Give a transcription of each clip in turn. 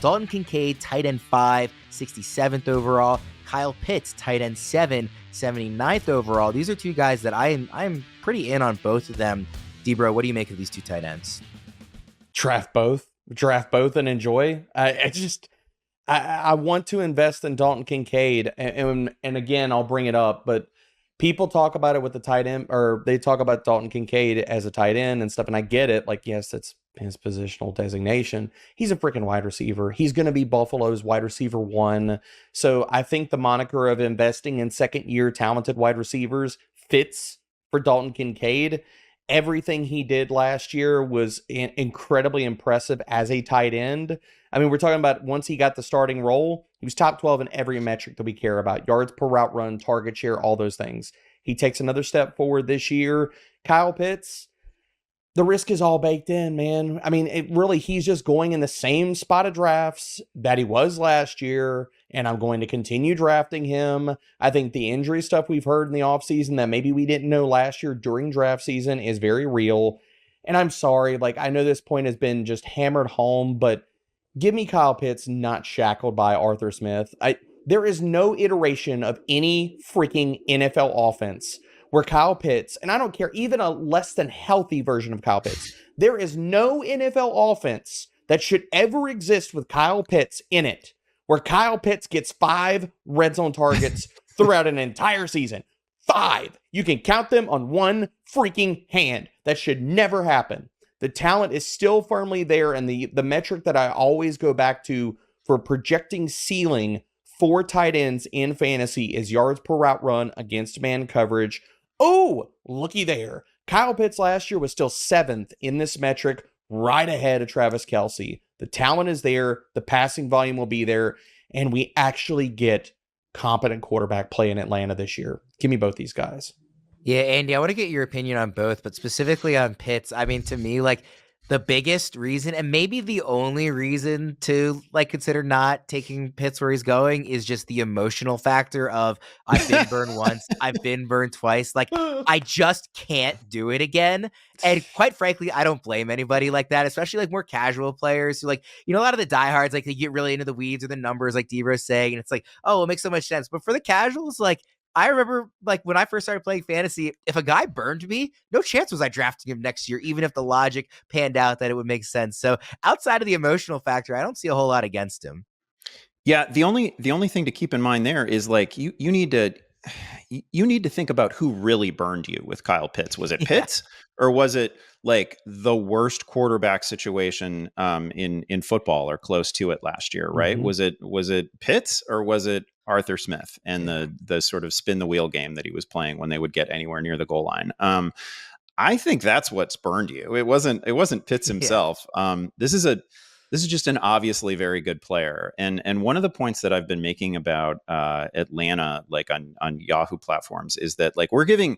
Dalton Kincaid, tight end 5, 67th overall. Kyle Pitts, tight end 7, 79th overall. These are two guys that I'm pretty in on both of them. D-Bro, what do you make of these two tight ends? Draft both and enjoy. I want to invest in Dalton Kincaid, and again, I'll bring it up, but people talk about it with the tight end, or they talk about Dalton Kincaid as a tight end and stuff, and I get it. Like, yes, it's his positional designation. He's a freaking wide receiver. He's going to be Buffalo's wide receiver 1. So I think the moniker of investing in second-year talented wide receivers fits for Dalton Kincaid. Everything he did last year was incredibly impressive as a tight end. I mean, we're talking about once he got the starting role, he was top 12 in every metric that we care about. Yards per route run, target share, all those things. He takes another step forward this year. Kyle Pitts, the risk is all baked in, man. I mean, he's just going in the same spot of drafts that he was last year, and I'm going to continue drafting him. I think the injury stuff we've heard in the offseason that maybe we didn't know last year during draft season is very real. And I'm sorry, like, I know this point has been just hammered home, but give me Kyle Pitts not shackled by Arthur Smith. There is no iteration of any freaking NFL offense where Kyle Pitts, and I don't care, even a less than healthy version of Kyle Pitts, there is no NFL offense that should ever exist with Kyle Pitts in it, where Kyle Pitts gets 5 red zone targets throughout an entire season. 5. You can count them on one freaking hand. That should never happen. The talent is still firmly there, and the metric that I always go back to for projecting ceiling for tight ends in fantasy is yards per route run against man coverage. Oh, looky there. Kyle Pitts last year was still 7th in this metric, right ahead of Travis Kelce. The talent is there. The passing volume will be there. And we actually get competent quarterback play in Atlanta this year. Give me both these guys. Yeah, Andy, I want to get your opinion on both, but specifically on Pitts. I mean, to me, like, the biggest reason, and maybe the only reason to like consider not taking Pitts where he's going, is just the emotional factor of I've been burned once, I've been burned twice. Like, I just can't do it again. And quite frankly, I don't blame anybody like that, especially like more casual players who, like, you know, a lot of the diehards, like, they get really into the weeds or the numbers, like Deebro's saying, and it's like, oh, it makes so much sense. But for the casuals, like, I remember, like, when I first started playing fantasy, if a guy burned me, no chance was I drafting him next year, even if the logic panned out that it would make sense. So outside of the emotional factor, I don't see a whole lot against him. Yeah, the only thing to keep in mind there is, like, you need to think about who really burned you with Kyle Pitts. Was it Pitts, or was it like the worst quarterback situation in football or close to it last year? Right? Mm-hmm. Was it Pitts, or was it Arthur Smith and the sort of spin the wheel game that he was playing when they would get anywhere near the goal line? I think that's what's burned you. It wasn't Pitts himself. Yeah. This is just an obviously very good player. And one of the points that I've been making about Atlanta, like on Yahoo platforms, is that, like, we're giving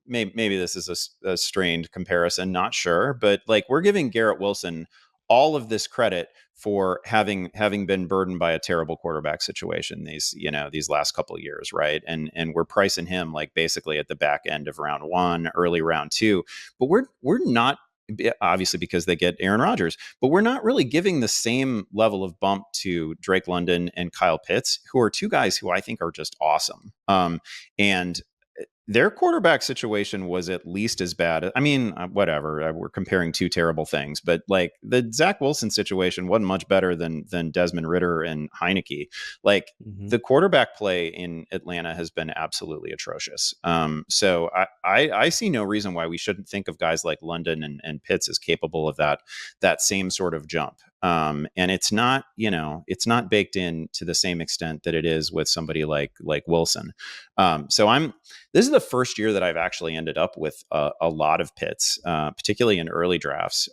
maybe this is a strained comparison, not sure, but, like, we're giving Garrett Wilson all of this credit for having been burdened by a terrible quarterback situation these last couple of years, right? And we're pricing him, like, basically at the back end of round 1, early round 2. But we're not, obviously because they get Aaron Rodgers, but we're not really giving the same level of bump to Drake London and Kyle Pitts, who are two guys who I think are just awesome. And their quarterback situation was at least as bad. I mean, whatever. We're comparing two terrible things, but, like, the Zach Wilson situation wasn't much better than Desmond Ridder and Heineke. Like, the quarterback play in Atlanta has been absolutely atrocious. So I see no reason why we shouldn't think of guys like London and Pitts as capable of that same sort of jump. And it's not baked in to the same extent that it is with somebody like Wilson. So this is the first year that I've actually ended up with a lot of Pitts, particularly in early drafts,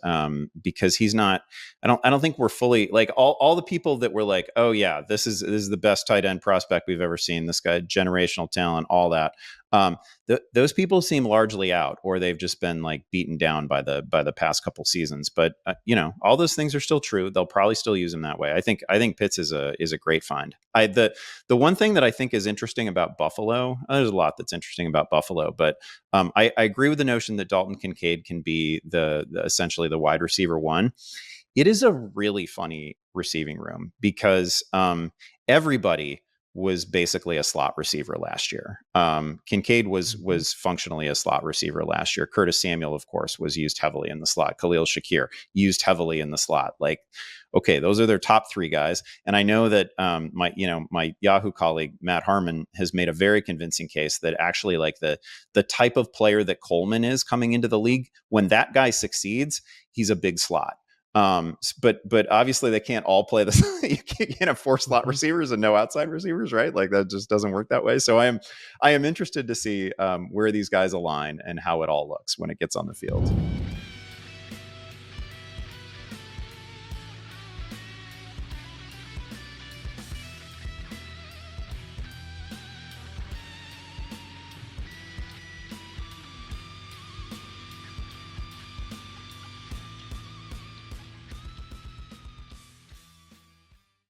because he's not. I don't think we're fully, like, all the people that were like, oh yeah, this is the best tight end prospect we've ever seen. This guy, generational talent, all that. Those people seem largely out, or they've just been, like, beaten down by the past couple seasons. But all those things are still true. They'll probably still use him that way. I think Pitts is a great find. The one thing that I think is interesting about Buffalo, there's a lot that's interesting about Buffalo, but I agree with the notion that Dalton Kincaid can be the essentially the wide receiver 1. it is a really funny receiving room because everybody was basically a slot receiver last year. Kincaid was functionally a slot receiver last year. Curtis Samuel, of course, was used heavily in the slot. Khalil Shakir used heavily in the slot. Like, okay, those are their top three guys. And I know that my Yahoo colleague Matt Harmon has made a very convincing case that actually, like, the type of player that Coleman is coming into the league, when that guy succeeds, he's a big slot. But obviously they can't all play this. You can't have 4 slot receivers and no outside receivers, right? Like, that just doesn't work that way. So I am interested to see where these guys align and how it all looks when it gets on the field.